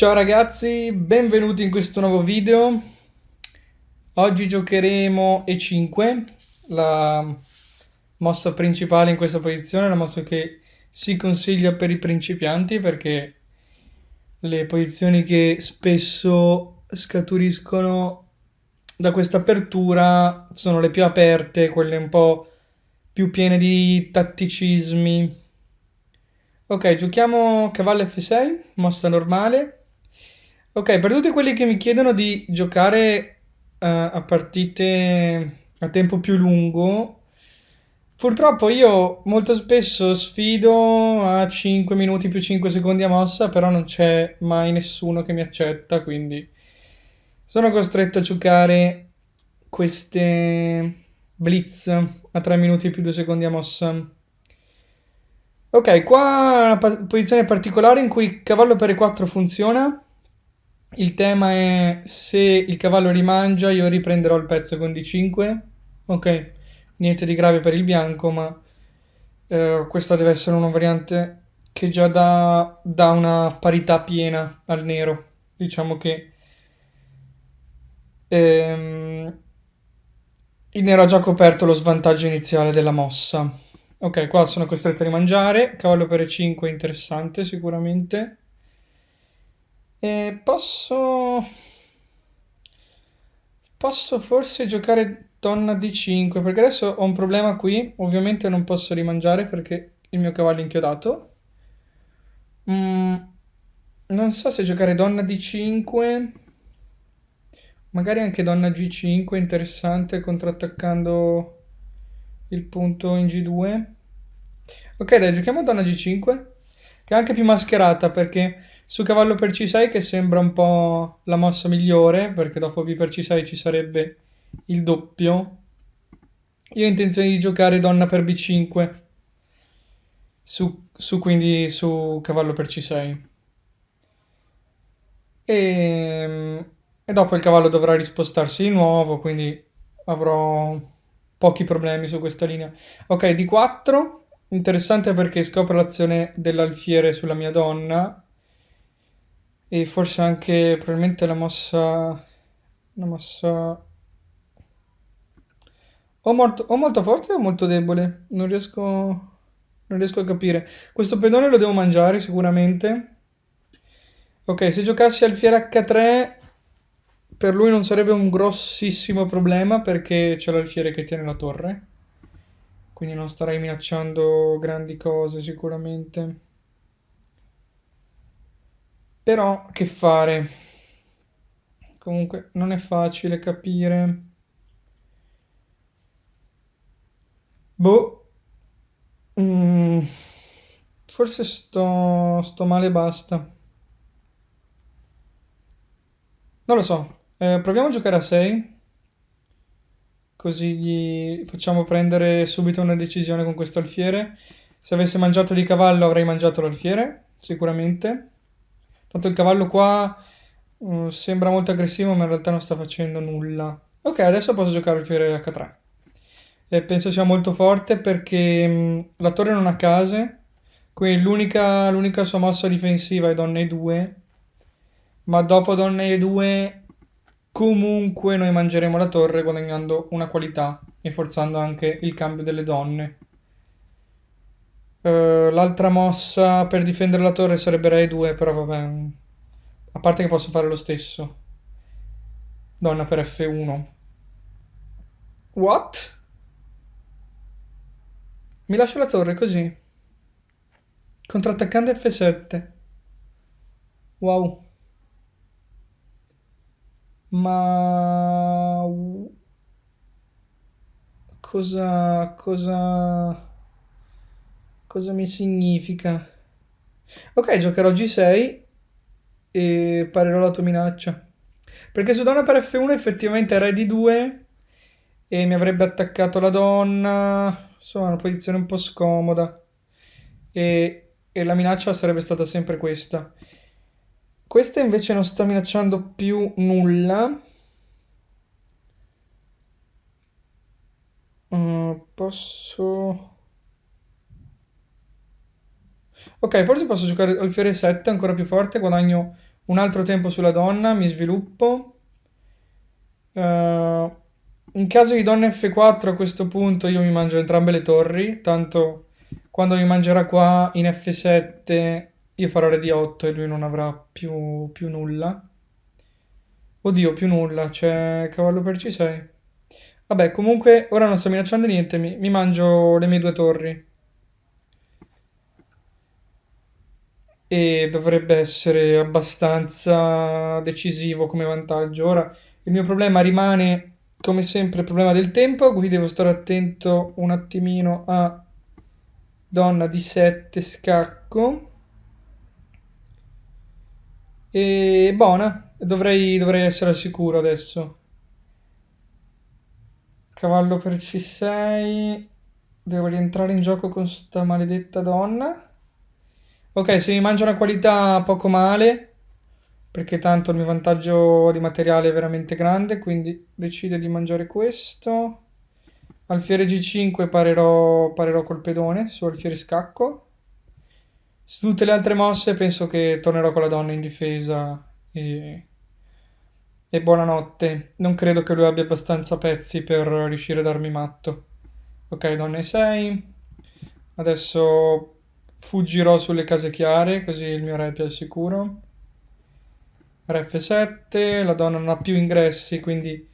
Ciao ragazzi, benvenuti in questo nuovo video. Oggi giocheremo E5, la mossa principale in questa posizione, la mossa che si consiglia per i principianti perché le posizioni che spesso scaturiscono da questa apertura sono le più aperte, quelle un po' più piene di tatticismi. Ok, giochiamo cavallo F6, mossa normale. Ok, per tutti quelli che mi chiedono di giocare a partite a tempo più lungo, purtroppo io molto spesso sfido a 5 minuti più 5 secondi a mossa, però non c'è mai nessuno che mi accetta, quindi sono costretto a giocare queste blitz a 3 minuti più 2 secondi a mossa. Ok, qua una posizione particolare in cui cavallo per E4 funziona. Il tema è se il cavallo rimangia, io riprenderò il pezzo con D5. Ok, niente di grave per il bianco, ma questa deve essere una variante che già dà una parità piena al nero. Diciamo che ehm, il nero ha già coperto lo svantaggio iniziale della mossa. Ok, qua sono costretto a rimangiare. Cavallo per E5 interessante sicuramente. E posso forse giocare donna D5 perché adesso ho un problema qui. Ovviamente non posso rimangiare perché il mio cavallo è inchiodato. Mm, non so se giocare donna D5. Magari anche donna G5 interessante contrattaccando il punto in G2. Ok, dai, giochiamo donna G5, che è anche più mascherata perché su cavallo per C6 che sembra un po' la mossa migliore, perché dopo B per C6 ci sarebbe il doppio. Io ho intenzione di giocare donna per B5, quindi su cavallo per C6. E, e dopo il cavallo dovrà rispostarsi di nuovo, quindi avrò pochi problemi su questa linea. Ok, D4, interessante perché scopre l'azione dell'alfiere sulla mia donna e forse anche probabilmente la mossa o molto forte o molto debole, non riesco a capire. Questo pedone lo devo mangiare sicuramente. Ok, se giocassi alfiere H3 per lui non sarebbe un grossissimo problema perché c'è l'alfiere che tiene la torre. Quindi non starei minacciando grandi cose sicuramente. Però che fare? Comunque non è facile capire. Boh. Mm, forse sto male e basta. Non lo so. Proviamo a giocare a 6. Così gli facciamo prendere subito una decisione con questo alfiere. Se avesse mangiato di cavallo avrei mangiato l'alfiere, sicuramente. Tanto il cavallo qua sembra molto aggressivo, ma in realtà non sta facendo nulla. Ok, adesso posso giocare alfiere H3. E penso sia molto forte perché la torre non ha case, quindi l'unica sua mossa difensiva è donna E2, ma dopo donna E2 comunque noi mangeremo la torre guadagnando una qualità e forzando anche il cambio delle donne. L'altra mossa per difendere la torre sarebbe Re 2, però vabbè. A parte che posso fare lo stesso. Donna per F1. What? Mi lascio la torre così. Contrattaccando F7. Wow. Ma... Cosa mi significa? Ok, giocherò G6 e parerò la tua minaccia. Perché su donna per F1 effettivamente Re di 2 e mi avrebbe attaccato la donna. Insomma, una posizione un po' scomoda. E la minaccia sarebbe stata sempre questa. Questa invece non sta minacciando più nulla. Posso... Ok, forse posso giocare alfiere 7 ancora più forte, guadagno un altro tempo sulla donna, mi sviluppo. In caso di donna F4 a questo punto io mi mangio entrambe le torri, tanto quando mi mangerà qua in F7 io farò re di 8 e lui non avrà più nulla. Oddio, più nulla, c'è cavallo per C6. Vabbè, comunque ora non sto minacciando niente, mi mangio le mie due torri. E dovrebbe essere abbastanza decisivo come vantaggio. Ora, il mio problema rimane, come sempre, il problema del tempo, qui devo stare attento un attimino a donna di 7 scacco. E buona, dovrei essere al sicuro adesso. Cavallo per C6. Devo rientrare in gioco con sta maledetta donna. Ok, se mi mangio una qualità poco male, perché tanto il mio vantaggio di materiale è veramente grande, quindi decido di mangiare questo. Alfiere G5 parerò col pedone su alfiere scacco. Su tutte le altre mosse penso che tornerò con la donna in difesa e buonanotte. Non credo che lui abbia abbastanza pezzi per riuscire a darmi matto. Ok, donna e 6. Adesso fuggirò sulle case chiare, così il mio re è più al sicuro. Re F7, la donna non ha più ingressi, quindi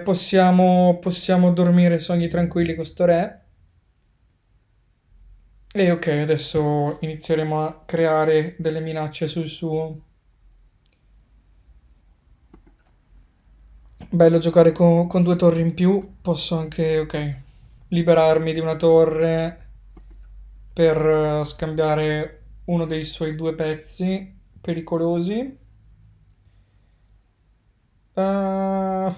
possiamo dormire sogni tranquilli con sto re. E ok, adesso inizieremo a creare delle minacce sul suo. Bello giocare con due torri in più. Posso anche, ok, liberarmi di una torre per scambiare uno dei suoi due pezzi pericolosi. Uh,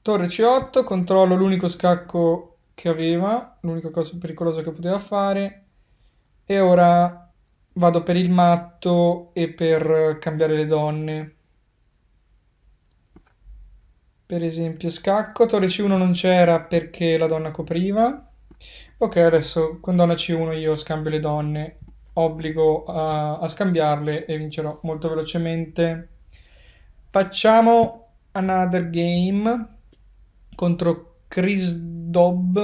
Torre C8, controllo l'unico scacco che aveva, l'unica cosa pericolosa che poteva fare. E ora vado per il matto e per cambiare le donne. Per esempio scacco, torre C1 non c'era perché la donna copriva. Ok, adesso con donna C1 io scambio le donne, obbligo a scambiarle e vincerò molto velocemente. Facciamo another game contro Chris Dobb,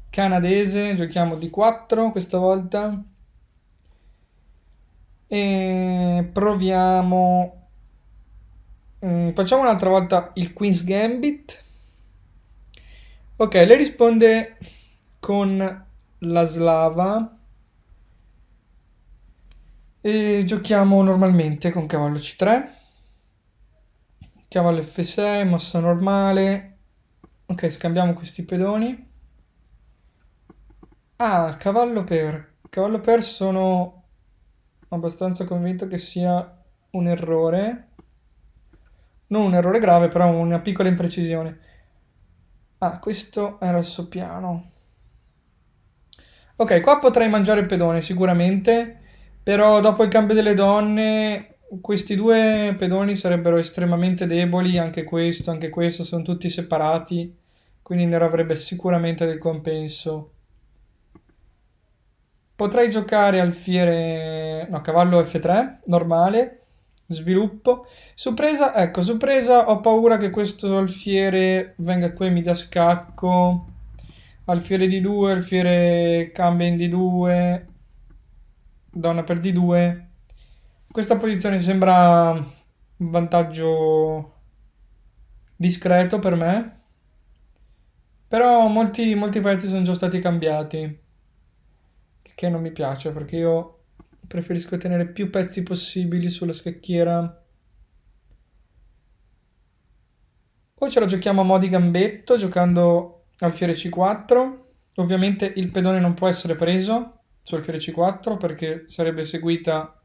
canadese, giochiamo di 4 questa volta e proviamo. Facciamo un'altra volta il Queen's Gambit. Ok, lei risponde con la slava e giochiamo normalmente con cavallo C3, cavallo F6, mossa normale. Ok, scambiamo questi pedoni. Ah, cavallo per sono abbastanza convinto che sia un errore. Non un errore grave, però una piccola imprecisione. Ah, questo era il suo piano. Ok, qua potrei mangiare il pedone sicuramente, però dopo il cambio delle donne, questi due pedoni sarebbero estremamente deboli, anche questo, sono tutti separati, quindi Nero avrebbe sicuramente del compenso. Potrei giocare alfiere, no, cavallo F3, normale, sviluppo. Su presa ho paura che questo alfiere venga qui e mi dia scacco. Alfiere di 2, alfiere cambia in D2, donna per D2. Questa posizione sembra un vantaggio discreto per me, però molti pezzi sono già stati cambiati, il che non mi piace perché io preferisco tenere più pezzi possibili sulla scacchiera. O ce la giochiamo a mo' di gambetto, giocando alfiere C4. Ovviamente il pedone non può essere preso su alfiere C4 perché sarebbe seguita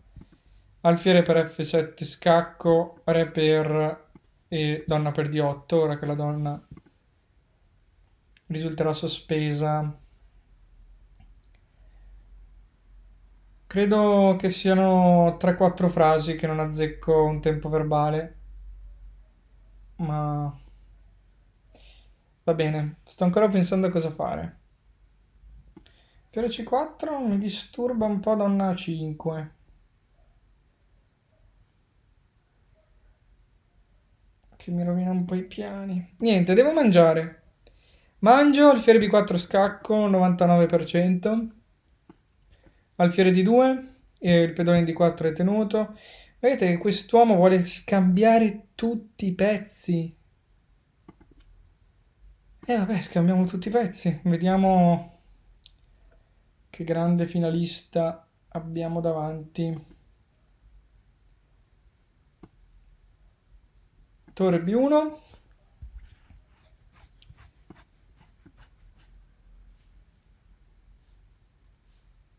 alfiere per F7 scacco, re per e donna per D8, ora che la donna risulterà sospesa. Credo che siano 3-4 frasi che non azzecco un tempo verbale, ma va bene, sto ancora pensando a cosa fare. Alfiere C4 mi disturba un po' donna A5. Che mi rovina un po' i piani. Niente, devo mangiare. Mangio, alfiere B4 scacco, 99%. Alfiere D2 e il pedone D4 è tenuto. Vedete che quest'uomo vuole scambiare tutti i pezzi. E vabbè, scambiamo tutti i pezzi. Vediamo che grande finalista abbiamo davanti. Torre B1.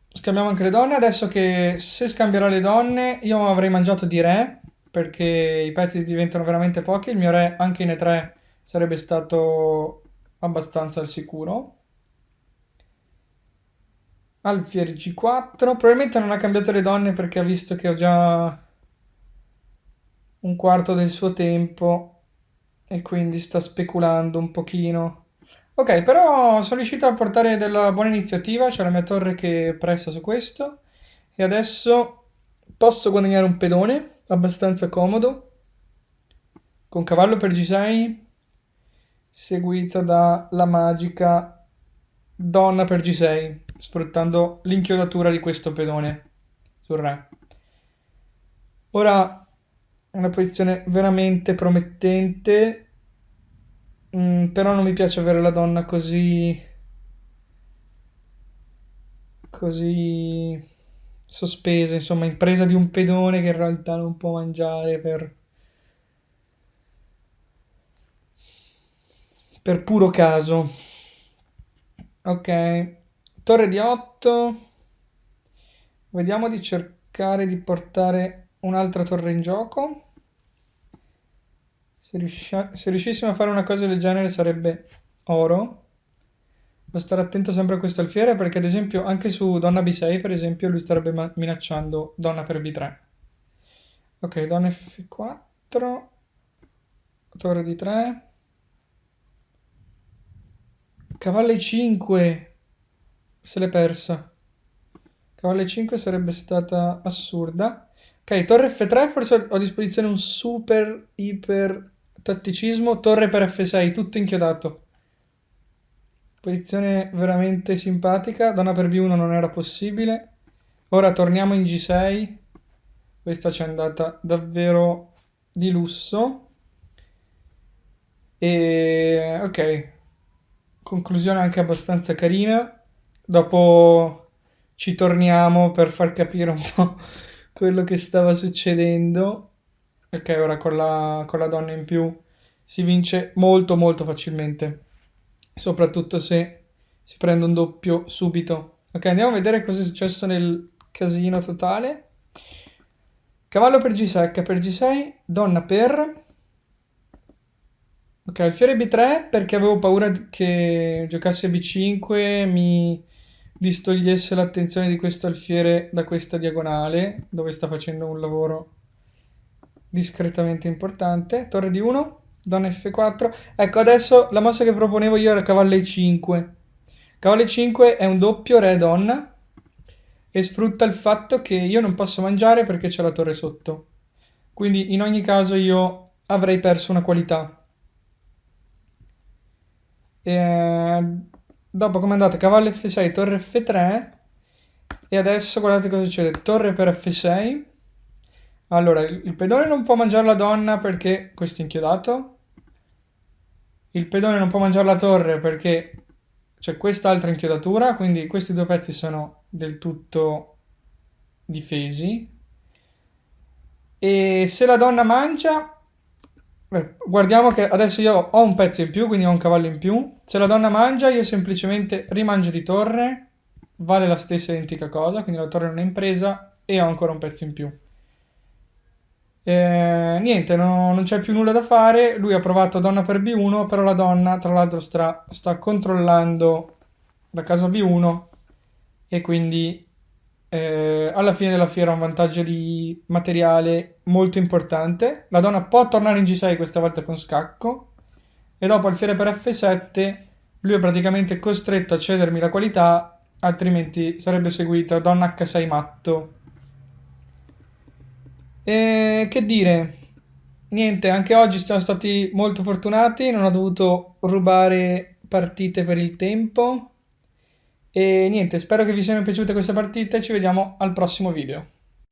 Scambiamo anche le donne. Adesso che se scambierò le donne, io avrei mangiato di re, perché i pezzi diventano veramente pochi. Il mio re anche in E3 sarebbe stato abbastanza al sicuro. Alfiere G4. Probabilmente non ha cambiato le donne perché ha visto che ho già un quarto del suo tempo e quindi sta speculando un pochino. Ok, però sono riuscito a portare della buona iniziativa, c'è la mia torre che pressa su questo e adesso posso guadagnare un pedone abbastanza comodo con cavallo per G6 seguito dalla magica donna per G6 sfruttando l'inchiodatura di questo pedone sul re. Ora una posizione veramente promettente. Però non mi piace avere la donna così sospesa, insomma, in presa di un pedone che in realtà non può mangiare per puro caso. Ok, torre di 8. Vediamo di cercare di portare un'altra torre in gioco. Se riuscissimo a fare una cosa del genere sarebbe oro. Devo stare attento sempre a questo alfiere perché ad esempio anche su donna B6 per esempio lui starebbe minacciando donna per B3. Ok, donna F4, torre D3, cavallo E5, se l'è persa. Cavallo E5 sarebbe stata assurda. Ok, torre F3, forse ho a disposizione un super iper tatticismo. Torre per F6, tutto inchiodato. Posizione veramente simpatica. Donna per B1 non era possibile. Ora torniamo in G6. Questa ci è andata davvero di lusso. E ok, conclusione anche abbastanza carina. Dopo ci torniamo per far capire un po' quello che stava succedendo. Ok, ora con la donna in più si vince molto molto facilmente, soprattutto se si prende un doppio subito. Ok, andiamo a vedere cosa è successo nel casino totale. Cavallo per G6, per G6, donna per... Ok, alfiere B3 perché avevo paura che giocasse B5 mi distogliesse l'attenzione di questo alfiere da questa diagonale, dove sta facendo un lavoro discretamente importante. Torre di 1, donna F4. Ecco, adesso la mossa che proponevo io era cavallo E5. Cavallo E5 è un doppio re donna e sfrutta il fatto che io non posso mangiare perché c'è la torre sotto. Quindi in ogni caso io avrei perso una qualità. Dopo come è andata? Cavallo F6, torre F3 e adesso guardate cosa succede. Torre per F6. Allora, il pedone non può mangiare la donna perché questo è inchiodato. Il pedone non può mangiare la torre perché c'è quest'altra inchiodatura, quindi questi due pezzi sono del tutto difesi. E se la donna mangia, guardiamo che adesso io ho un pezzo in più, quindi ho un cavallo in più. Se la donna mangia, io semplicemente rimangio di torre, vale la stessa identica cosa, quindi la torre non è in presa e ho ancora un pezzo in più. Niente, non c'è più nulla da fare. Lui ha provato donna per B1, però la donna, tra l'altro, sta controllando la casa B1 e quindi alla fine della fiera ha un vantaggio di materiale molto importante. La donna può tornare in G6 questa volta con scacco e dopo alfiere per F7 lui è praticamente costretto a cedermi la qualità altrimenti sarebbe seguita Donna H6 matto. E che dire, niente, anche oggi siamo stati molto fortunati, non ho dovuto rubare partite per il tempo. E niente, spero che vi siano piaciute queste partite, ci vediamo al prossimo video.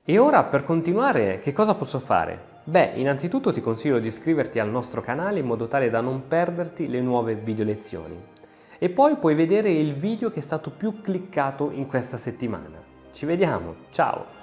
E ora per continuare che cosa posso fare? Beh, innanzitutto ti consiglio di iscriverti al nostro canale in modo tale da non perderti le nuove video lezioni. E poi puoi vedere il video che è stato più cliccato in questa settimana. Ci vediamo, ciao!